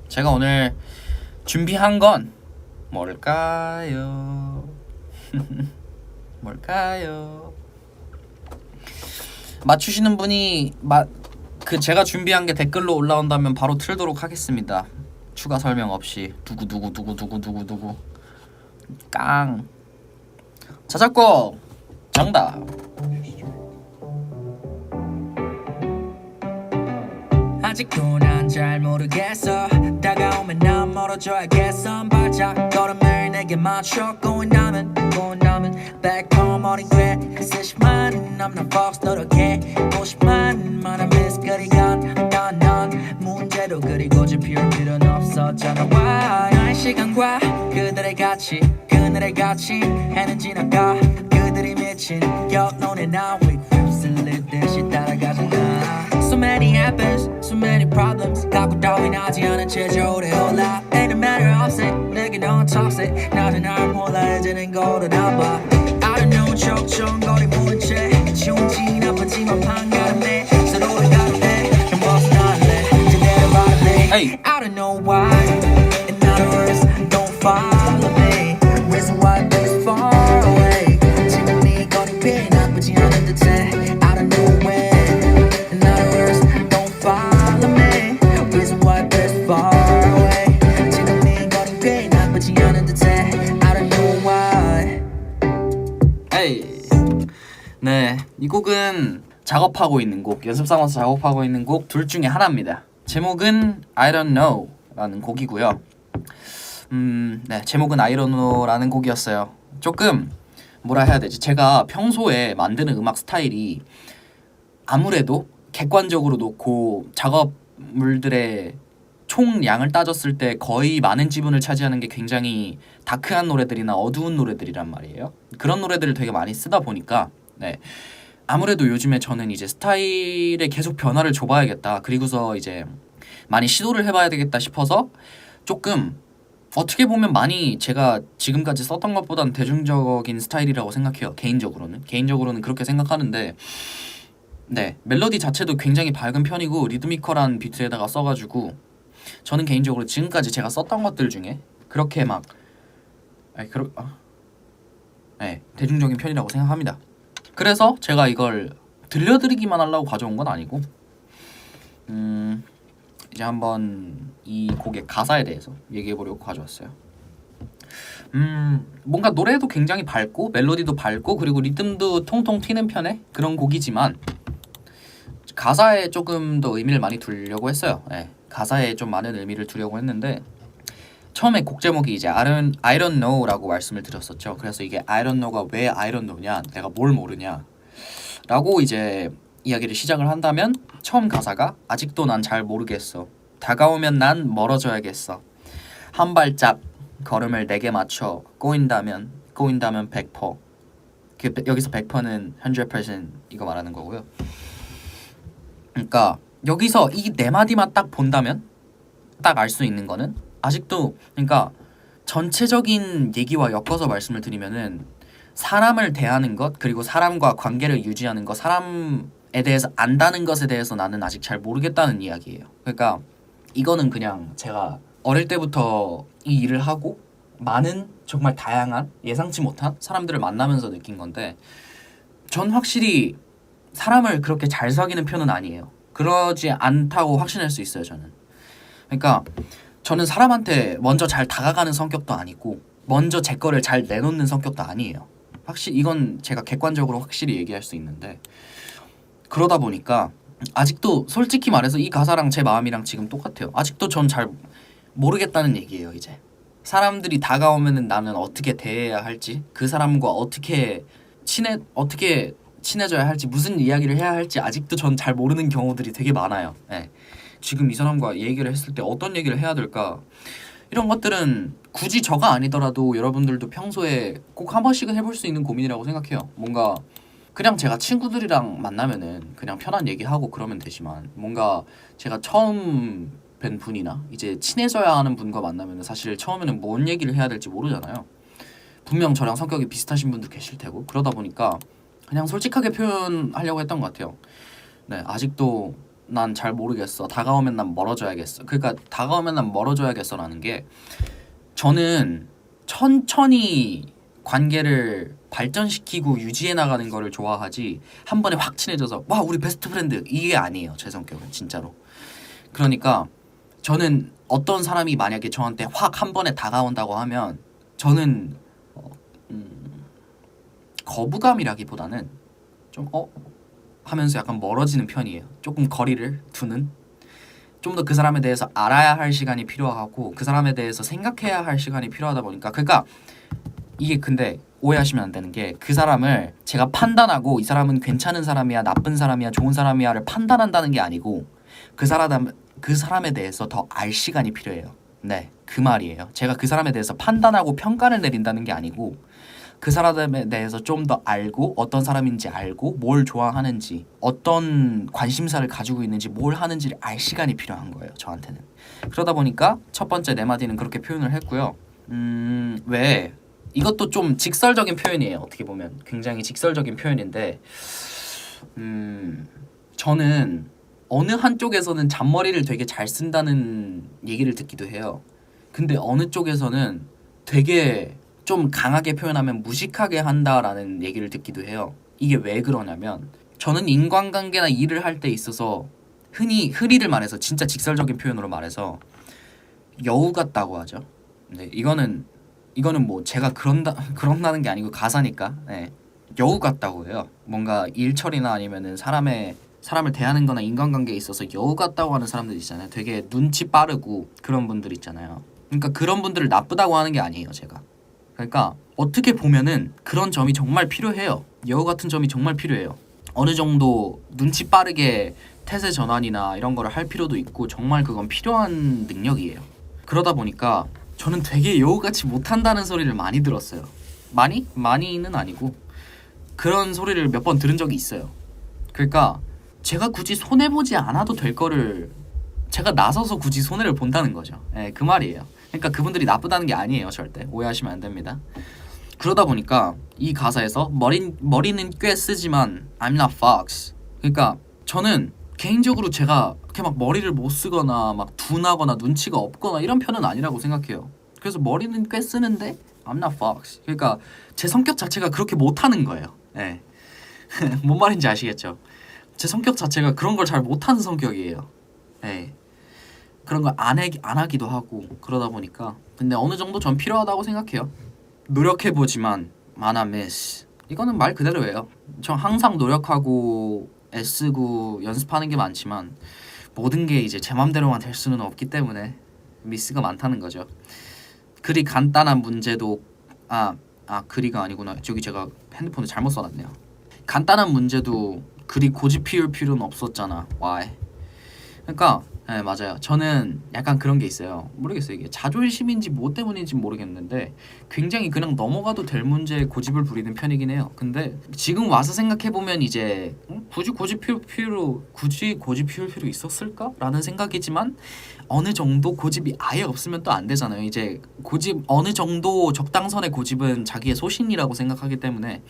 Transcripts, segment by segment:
제가 오늘 준비한 건 뭘까요? 뭘까요? 맞추시는 분이 제가 준비한 게 댓글로 올라온다면 바로 틀도록 하겠습니다. 추가 설명 없이 두구 깡. 자작곡 정답. 아직도 난 잘 모르겠어. 다가오면 난 멀어져야겠어. 한 발짝 걸음을 내게 맞춰 going down back home 어린 꽤 세심한 I'm not fox 너렇게 고심한 만한 미스거리가 난 문제도 그리고 좁힐 필요는 없었잖아. Why 나의 시간과 그들의 가치 그늘의 가치 해는 지나가 그들이 미친 곁눈에 나 휩쓸릴 듯이 따라가잖아. So many happens, so many problems 갖고 따윈 하지 않은 채 오래 올라 Ain't a matter of it, 내게 넌 toxic 나도 날 몰라 이제는 걸어나봐 I don't know 적정거리 모른 채 좋은지 나쁘지만 반가운데 서로를 가는데 좀 벗어날래 제대로 바라네 Hey. I don't know why In other words, don't follow me Reason why they're far away 지금 네 거리빛 나쁘지 않은 듯해 I don't know when 네, 이 곡은 작업하고 있는 곡, 연습 삼아서 작업하고 있는 곡 둘 중에 하나입니다. 제목은 I don't know 라는 곡이고요. 네, 제목은 I don't know 라는 곡이었어요. 조금 뭐라 해야 되지? 제가 평소에 만드는 음악 스타일이 아무래도 객관적으로 놓고 작업물들의 총량을 따졌을 때 거의 많은 지분을 차지하는 게 굉장히 다크한 노래들이나 어두운 노래들이란 말이에요. 그런 노래들을 되게 많이 쓰다 보니까 네, 아무래도 요즘에 저는 이제 스타일에 계속 변화를 줘봐야겠다. 그리고서 이제 많이 시도를 해봐야 되겠다 싶어서 조금 어떻게 보면 많이 제가 지금까지 썼던 것보다는 대중적인 스타일이라고 생각해요. 개인적으로는 그렇게 생각하는데 네, 멜로디 자체도 굉장히 밝은 편이고 리드미컬한 비트에다가 써가지고 저는 개인적으로 지금까지 제가 썼던 것들 중에 그렇게 막 네, 대중적인 편이라고 생각합니다. 그래서 제가 이걸 들려드리기만 하려고 가져온 건 아니고 이제 한번 이 곡의 가사에 대해서 얘기해보려고 가져왔어요. 뭔가 노래도 굉장히 밝고 멜로디도 밝고 그리고 리듬도 통통 튀는 편의 그런 곡이지만 가사에 조금 더 의미를 많이 두려고 했어요. 네, 가사에 좀 많은 의미를 두려고 했는데 처음에 곡 제목이 이제 I don't know 라고 말씀을 드렸었죠. 그래서 이게 I don't know가 왜 I don't know냐, 내가 뭘 모르냐 라고 이제 이야기를 시작을 한다면 처음 가사가 아직도 난 잘 모르겠어. 다가오면 난 멀어져야겠어. 한 발짝 걸음을 내게 맞춰 꼬인다면 100%. 여기서 100%는 100% 이거 말하는 거고요. 그러니까 여기서 이 네 마디만 딱 본다면 딱 알 수 있는 거는 아직도 그러니까 전체적인 얘기와 엮어서 말씀을 드리면은 사람을 대하는 것 그리고 사람과 관계를 유지하는 것 사람에 대해서 안다는 것에 대해서 나는 아직 잘 모르겠다는 이야기예요. 그러니까 이거는 그냥 제가 어릴 때부터 이 일을 하고 많은 정말 다양한 예상치 못한 사람들을 만나면서 느낀 건데 전 확실히 사람을 그렇게 잘 사귀는 편은 아니에요. 그러지 않다고 확신할 수 있어요. 저는 그러니까 저는 사람한테 먼저 잘 다가가는 성격도 아니고 먼저 제 거를 잘 내놓는 성격도 아니에요. 확실히 이건 제가 객관적으로 확실히 얘기할 수 있는데 그러다 보니까 아직도 솔직히 말해서 이 가사랑 제 마음이랑 지금 똑같아요. 아직도 전 잘 모르겠다는 얘기예요. 이제 사람들이 다가오면은 나는 어떻게 대해야 할지 그 사람과 어떻게 친해져야 할지 무슨 이야기를 해야 할지 아직도 전 잘 모르는 경우들이 되게 많아요. 네. 지금 이 사람과 얘기를 했을 때 어떤 얘기를 해야 될까 이런 것들은 굳이 저가 아니더라도 여러분들도 평소에 꼭 한 번씩은 해볼 수 있는 고민이라고 생각해요. 뭔가 그냥 제가 친구들이랑 만나면은 그냥 편한 얘기하고 그러면 되지만 뭔가 제가 처음 뵌 분이나 이제 친해져야 하는 분과 만나면은 사실 처음에는 뭔 얘기를 해야 될지 모르잖아요. 분명 저랑 성격이 비슷하신 분도 계실 테고 그러다 보니까 그냥 솔직하게 표현하려고 했던 것 같아요. 네, 아직도 난 잘 모르겠어. 다가오면 난 멀어져야겠어. 그러니까 다가오면 난 멀어져야겠어라는 게 저는 천천히 관계를 발전시키고 유지해 나가는 거를 좋아하지 한 번에 확 친해져서 와 우리 베스트 프렌드 이게 아니에요. 제 성격은 진짜로. 그러니까 저는 어떤 사람이 만약에 저한테 확 한 번에 다가온다고 하면 저는 거부감이라기보다는 좀 하면서 약간 멀어지는 편이에요. 조금 거리를 두는. 좀 더 그 사람에 대해서 알아야 할 시간이 필요하고 그 사람에 대해서 생각해야 할 시간이 필요하다 보니까 그러니까 이게 근데 오해하시면 안 되는 게 그 사람을 제가 판단하고 이 사람은 괜찮은 사람이야 나쁜 사람이야 좋은 사람이야를 판단한다는 게 아니고 그 사람에 대해서 더 알 시간이 필요해요. 네, 그 말이에요. 제가 그 사람에 대해서 판단하고 평가를 내린다는 게 아니고 그 사람에 대해서 좀 더 알고 어떤 사람인지 알고 뭘 좋아하는지 어떤 관심사를 가지고 있는지 뭘 하는지를 알 시간이 필요한 거예요. 저한테는. 그러다 보니까 첫 번째 네 마디는 그렇게 표현을 했고요. 왜 이것도 좀 직설적인 표현이에요. 어떻게 보면 굉장히 직설적인 표현인데 저는 어느 한쪽에서는 잔머리를 되게 잘 쓴다는 얘기를 듣기도 해요. 근데 어느 쪽에서는 되게 좀 강하게 표현하면 무식하게 한다라는 얘기를 듣기도 해요. 이게 왜 그러냐면 저는 인간관계나 일을 할 때 있어서 흔히를 말해서 진짜 직설적인 표현으로 말해서 여우 같다고 하죠. 네, 이거는 뭐 제가 그런다는 게 아니고 가사니까. 네. 여우 같다고 해요. 뭔가 일처리나 아니면은 사람을 대하는 거나 인간관계에 있어서 여우 같다고 하는 사람들 있잖아요. 되게 눈치 빠르고 그런 분들 있잖아요. 그러니까 그런 분들을 나쁘다고 하는 게 아니에요, 제가. 그러니까 어떻게 보면은 그런 점이 정말 필요해요. 여우 같은 점이 정말 필요해요. 어느 정도 눈치 빠르게 태세 전환이나 이런 거를 할 필요도 있고 정말 그건 필요한 능력이에요. 그러다 보니까 저는 되게 여우같이 못한다는 소리를 많이 들었어요. 많이는 아니고 그런 소리를 몇 번 들은 적이 있어요. 그러니까 제가 굳이 손해보지 않아도 될 거를 제가 나서서 굳이 손해를 본다는 거죠. 네, 그 말이에요. 그러니까 그분들이 나쁘다는 게 아니에요. 절대 오해하시면 안 됩니다. 그러다 보니까 이 가사에서 머리는 꽤 쓰지만 I'm not fox. 그러니까 저는 개인적으로 제가 그렇게 막 머리를 못 쓰거나 막 둔하거나 눈치가 없거나 이런 편은 아니라고 생각해요. 그래서 머리는 꽤 쓰는데 I'm not fox. 그러니까 제 성격 자체가 그렇게 못하는 거예요. 네. 뭔 말인지 아시겠죠? 제 성격 자체가 그런 걸 잘 못하는 성격이에요. 네. 그런 걸 안 하기도 하고 그러다 보니까 근데 어느 정도 전 필요하다고 생각해요. 노력해보지만 만화메스 이거는 말 그대로예요. 저 항상 노력하고 애쓰고 연습하는 게 많지만 모든 게 이제 제 맘대로만 될 수는 없기 때문에 미스가 많다는 거죠. 그리 간단한 문제도 그리가 아니구나. 저기 제가 핸드폰을 잘못 써놨네요. 간단한 문제도 그리 고집 피울 필요는 없었잖아. Why? 그러니까 네, 맞아요. 저는 약간 그런 게 있어요. 모르겠어요. 이게 자존심인지 뭐 때문인지 모르겠는데 굉장히 그냥 넘어가도 될 문제에 고집을 부리는 편이긴 해요. 근데 지금 와서 생각해보면 이제 굳이 고집 피울 필요 있었을까? 라는 생각이지만 어느 정도 고집이 아예 없으면 또 안 되잖아요. 이제 고집 어느 정도 적당선의 고집은 자기의 소신이라고 생각하기 때문에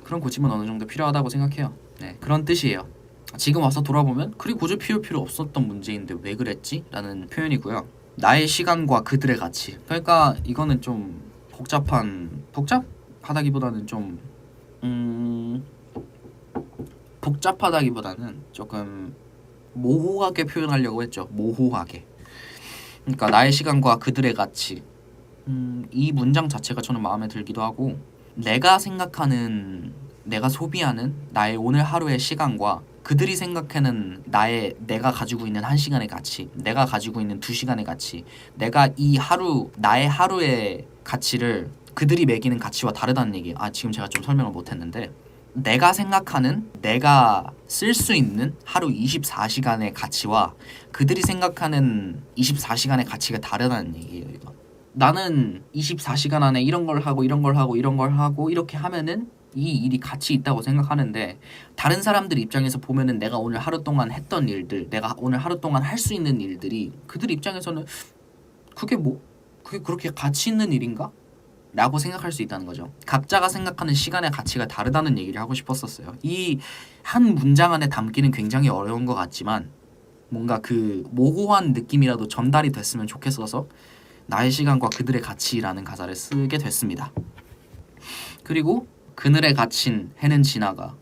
그런 고집은 어느 정도 필요하다고 생각해요. 네, 그런 뜻이에요. 지금 와서 돌아보면 그리 고집 피울 필요 없었던 문제인데 왜 그랬지? 라는 표현이고요. 나의 시간과 그들의 가치. 그러니까 이거는 좀 복잡하다기보다는 좀 복잡하다기보다는 조금 모호하게 표현하려고 했죠. 모호하게. 그러니까 나의 시간과 그들의 가치. 이 문장 자체가 저는 마음에 들기도 하고 내가 생각하는 내가 소비하는 나의 오늘 하루의 시간과 그들이 생각하는 내가 가지고 있는 1시간의 가치, 내가 가지고 있는 2시간의 가치, 내가 나의 하루의 가치를 그들이 매기는 가치와 다르다는 얘기예요. 지금 제가 좀 설명을 못했는데 내가 생각하는 내가 쓸 수 있는 하루 24시간의 가치와 그들이 생각하는 24시간의 가치가 다르다는 얘기예요. 이거. 나는 24시간 안에 이런 걸 하고 이렇게 하면은 이 일이 가치 있다고 생각하는데 다른 사람들 입장에서 보면은 내가 오늘 하루 동안 했던 일들, 내가 오늘 하루 동안 할 수 있는 일들이 그들 입장에서는 그게 그렇게 가치 있는 일인가? 라고 생각할 수 있다는 거죠. 각자가 생각하는 시간의 가치가 다르다는 얘기를 하고 싶었었어요. 이 한 문장 안에 담기는 굉장히 어려운 것 같지만 뭔가 그 모호한 느낌이라도 전달이 됐으면 좋겠어서 나의 시간과 그들의 가치라는 가사를 쓰게 됐습니다. 그리고 그늘에 갇힌 해는 지나가.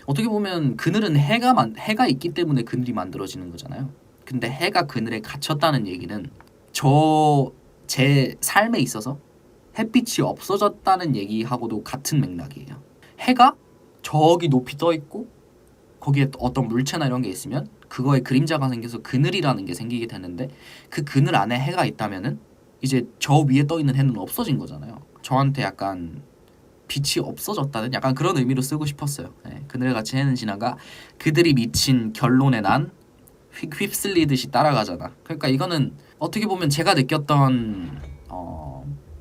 어떻게 보면 그늘은 해가 있기 때문에 그늘이 만들어지는 거잖아요. 근데 해가 그늘에 갇혔다는 얘기는 제 삶에 있어서 햇빛이 없어졌다는 얘기하고도 같은 맥락이에요. 해가 저기 높이 떠 있고 거기에 어떤 물체나 이런 게 있으면 그거에 그림자가 생겨서 그늘이라는 게 생기게 되는데 그 그늘 안에 해가 있다면은 이제 저 위에 떠 있는 해는 없어진 거잖아요. 저한테 약간 빛이 없어졌다는 약간 그런 의미로 쓰고 싶었어요. 네, 그늘에 갇힌 해는 지나가 그들이 미친 결론에 난 휩쓸리듯이 따라가잖아. 그러니까 이거는 어떻게 보면 제가 느꼈던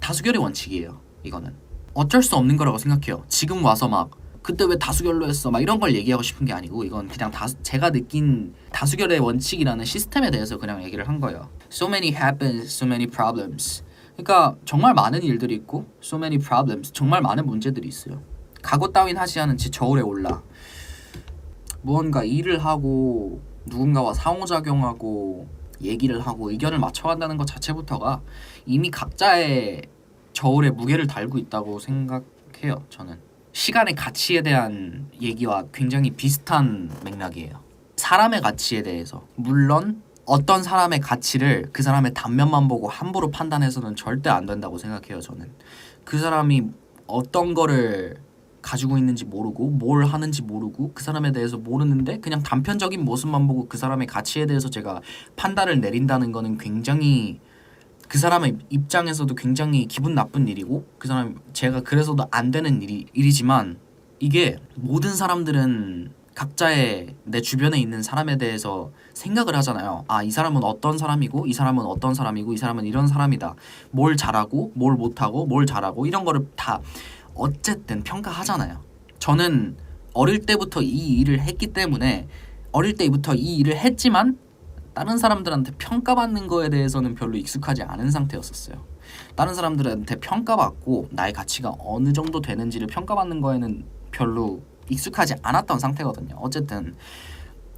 다수결의 원칙이에요. 이거는 어쩔 수 없는 거라고 생각해요. 지금 와서 막 그때 왜 다수결로 했어 막 이런 걸 얘기하고 싶은 게 아니고 이건 그냥 제가 느낀 다수결의 원칙이라는 시스템에 대해서 그냥 얘기를 한 거예요. So many happens, so many problems. 그러니까 정말 많은 일들이 있고 so many problems, 정말 많은 문제들이 있어요. 각오 따윈 하지 않은 채 저울에 올라 무언가 일을 하고 누군가와 상호작용하고 얘기를 하고 의견을 맞춰간다는 것 자체부터가 이미 각자의 저울에 무게를 달고 있다고 생각해요. 저는 시간의 가치에 대한 얘기와 굉장히 비슷한 맥락이에요. 사람의 가치에 대해서 물론 어떤 사람의 가치를 그 사람의 단면만 보고 함부로 판단해서는 절대 안 된다고 생각해요. 저는 그 사람이 어떤 거를 가지고 있는지 모르고 뭘 하는지 모르고 그 사람에 대해서 모르는데 그냥 단편적인 모습만 보고 그 사람의 가치에 대해서 제가 판단을 내린다는 거는 굉장히 그 사람의 입장에서도 굉장히 기분 나쁜 일이고 그 사람 제가 그래서도 안 되는 일이지만 이게 모든 사람들은 각자의 내 주변에 있는 사람에 대해서 생각을 하잖아요. 아, 이 사람은 어떤 사람이고 이 사람은 어떤 사람이고 이 사람은 이런 사람이다. 뭘 잘하고 뭘 못하고 뭘 잘하고 이런 거를 다 어쨌든 평가하잖아요. 저는 어릴 때부터 이 일을 했기 때문에 어릴 때부터 이 일을 했지만 다른 사람들한테 평가받는 거에 대해서는 별로 익숙하지 않은 상태였었어요. 다른 사람들한테 평가받고 나의 가치가 어느 정도 되는지를 평가받는 거에는 별로 익숙하지 않았던 상태거든요. 어쨌든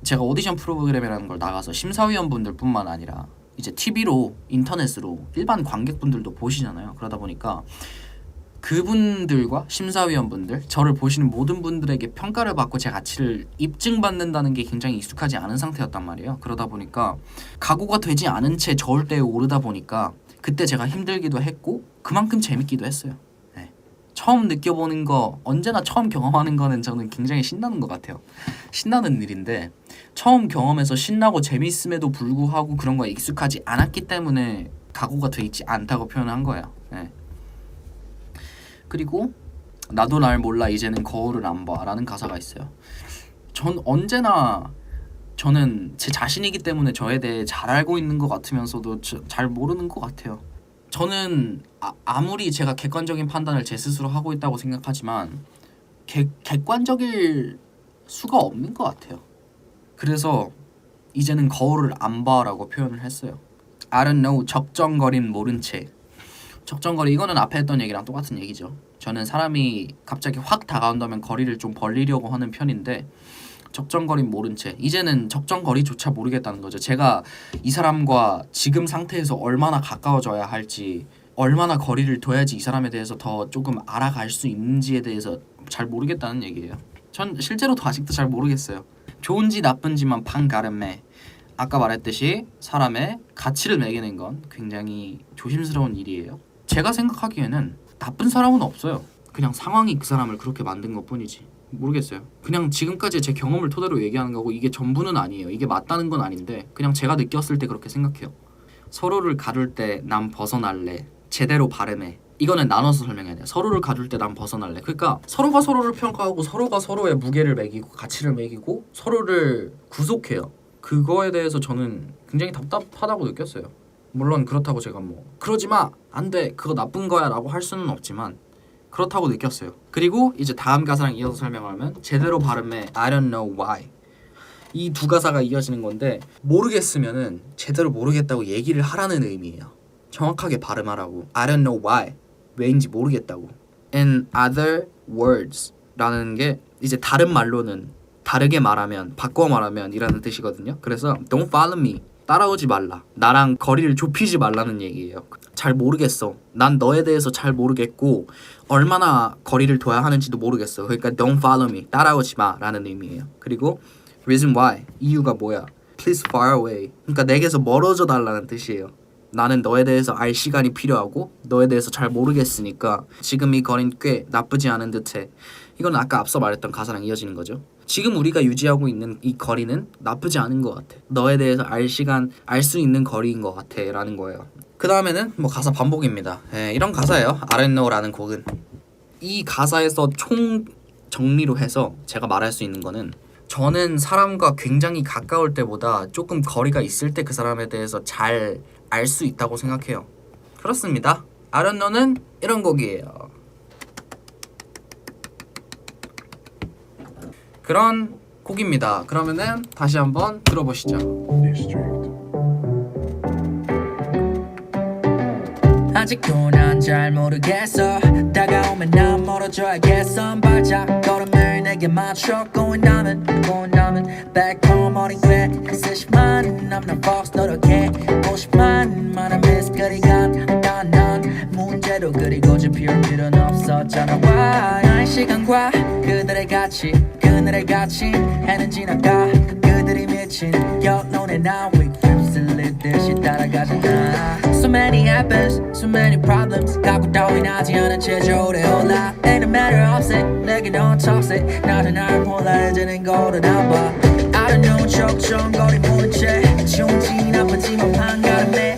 제가 오디션 프로그램이라는 걸 나가서 심사위원분들 뿐만 아니라 이제 TV로 인터넷으로 일반 관객분들도 보시잖아요. 그러다 보니까 그분들과 심사위원분들, 저를 보시는 모든 분들에게 평가를 받고 제 가치를 입증받는다는 게 굉장히 익숙하지 않은 상태였단 말이에요. 그러다 보니까 각오가 되지 않은 채 저울대에 오르다 보니까 그때 제가 힘들기도 했고 그만큼 재밌기도 했어요. 네. 처음 느껴보는 거, 언제나 처음 경험하는 거는 저는 굉장히 신나는 것 같아요. 신나는 일인데 처음 경험해서 신나고 재밌음에도 불구하고 그런 거에 익숙하지 않았기 때문에 각오가 돼 있지 않다고 표현한 거예요. 네. 그리고 나도 날 몰라 이제는 거울을 안 봐 라는 가사가 있어요. 전 언제나 저는 제 자신이기 때문에 저에 대해 잘 알고 있는 것 같으면서도 잘 모르는 것 같아요. 저는 아무리 제가 객관적인 판단을 제 스스로 하고 있다고 생각하지만 객관적일 수가 없는 것 같아요. 그래서 이제는 거울을 안 봐라고 표현을 했어요. I don't know, 적정거림 모른 채. 적정거리, 이거는 앞에 했던 얘기랑 똑같은 얘기죠. 저는 사람이 갑자기 확 다가온다면 거리를 좀 벌리려고 하는 편인데 적정거리 모른 채 이제는 적정거리조차 모르겠다는 거죠. 제가 이 사람과 지금 상태에서 얼마나 가까워져야 할지, 얼마나 거리를 둬야지 이 사람에 대해서 더 조금 알아갈 수 있는지에 대해서 잘 모르겠다는 얘기예요. 전 실제로도 아직도 잘 모르겠어요. 좋은지 나쁜지만 판가름해. 아까 말했듯이 사람의 가치를 매기는 건 굉장히 조심스러운 일이에요. 제가 생각하기에는 나쁜 사람은 없어요. 그냥 상황이 그 사람을 그렇게 만든 것뿐이지. 모르겠어요. 그냥 지금까지 제 경험을 토대로 얘기하는 거고 이게 전부는 아니에요. 이게 맞다는 건 아닌데 그냥 제가 느꼈을 때 그렇게 생각해요. 서로를 가둘 때 난 벗어날래. 제대로 발음해. 이거는 나눠서 설명해야 돼요. 서로를 가둘 때 난 벗어날래. 그러니까 서로가 서로를 평가하고 서로가 서로의 무게를 매기고 가치를 매기고 서로를 구속해요. 그거에 대해서 저는 굉장히 답답하다고 느꼈어요. 물론 그렇다고 제가 뭐 그러지 마! 안 돼! 그거 나쁜 거야! 라고 할 수는 없지만 그렇다고 느꼈어요. 그리고 이제 다음 가사랑 이어서 설명하면 제대로 발음해 I don't know why. 이 두 가사가 이어지는 건데 모르겠으면은 제대로 모르겠다고 얘기를 하라는 의미예요. 정확하게 발음하라고. I don't know why. 왜인지 모르겠다고. In other words 라는 게 이제 다른 말로는 다르게 말하면, 바꿔 말하면 이라는 뜻이거든요. 그래서 don't follow me, 따라오지 말라, 나랑 거리를 좁히지 말라는 얘기예요. 잘 모르겠어, 난 너에 대해서 잘 모르겠고 얼마나 거리를 둬야 하는지도 모르겠어. 그러니까 don't follow me, 따라오지 마 라는 의미예요. 그리고 reason why, 이유가 뭐야, please far away, 그러니까 내게서 멀어져 달라는 뜻이에요. 나는 너에 대해서 알 시간이 필요하고 너에 대해서 잘 모르겠으니까 지금 이 거리는 꽤 나쁘지 않은 듯해. 이건 아까 앞서 말했던 가사랑 이어지는 거죠. 지금 우리가 유지하고 있는 이 거리는 나쁘지 않은 것 같아. 너에 대해서 알 수 있는 거리인 것 같아 라는 거예요. 그 다음에는 뭐 가사 반복입니다. 이런 가사예요. I don't know라는 곡은. 이 가사에서 총 정리로 해서 제가 말할 수 있는 거는, 저는 사람과 굉장히 가까울 때보다 조금 거리가 있을 때 그 사람에 대해서 잘 알 수 있다고 생각해요. 그렇습니다. I don't know는 이런 곡이에요. 그런 곡입니다. 그러면은 다시 한번 들어보시죠. 아직도 난 잘 모르겠어. 다가오면 난 멀어져야겠어. 한 발짝 걸음을 내게 맞춰 going down back home 어린 꽤 세심한 I'm not false 노력해 보시만 많은 미스거리간 난 문제도 그리고 좁힐 필요는 없었잖아. Why 나의 시간과 그들의 가치 그늘의 가치 해는 지나가 그들이 미친 결론에 나 weak flips 듯이 따라가잖아. So many happens, so many problems 갖고 따윈하지 않은 채 오래 올라 Ain't a matter of it, 내게 넌 toxic 나도 날 몰라 이제는 걸어나봐 I don't know 척정거리 모른 채 좋은지 나쁜지만 판가름해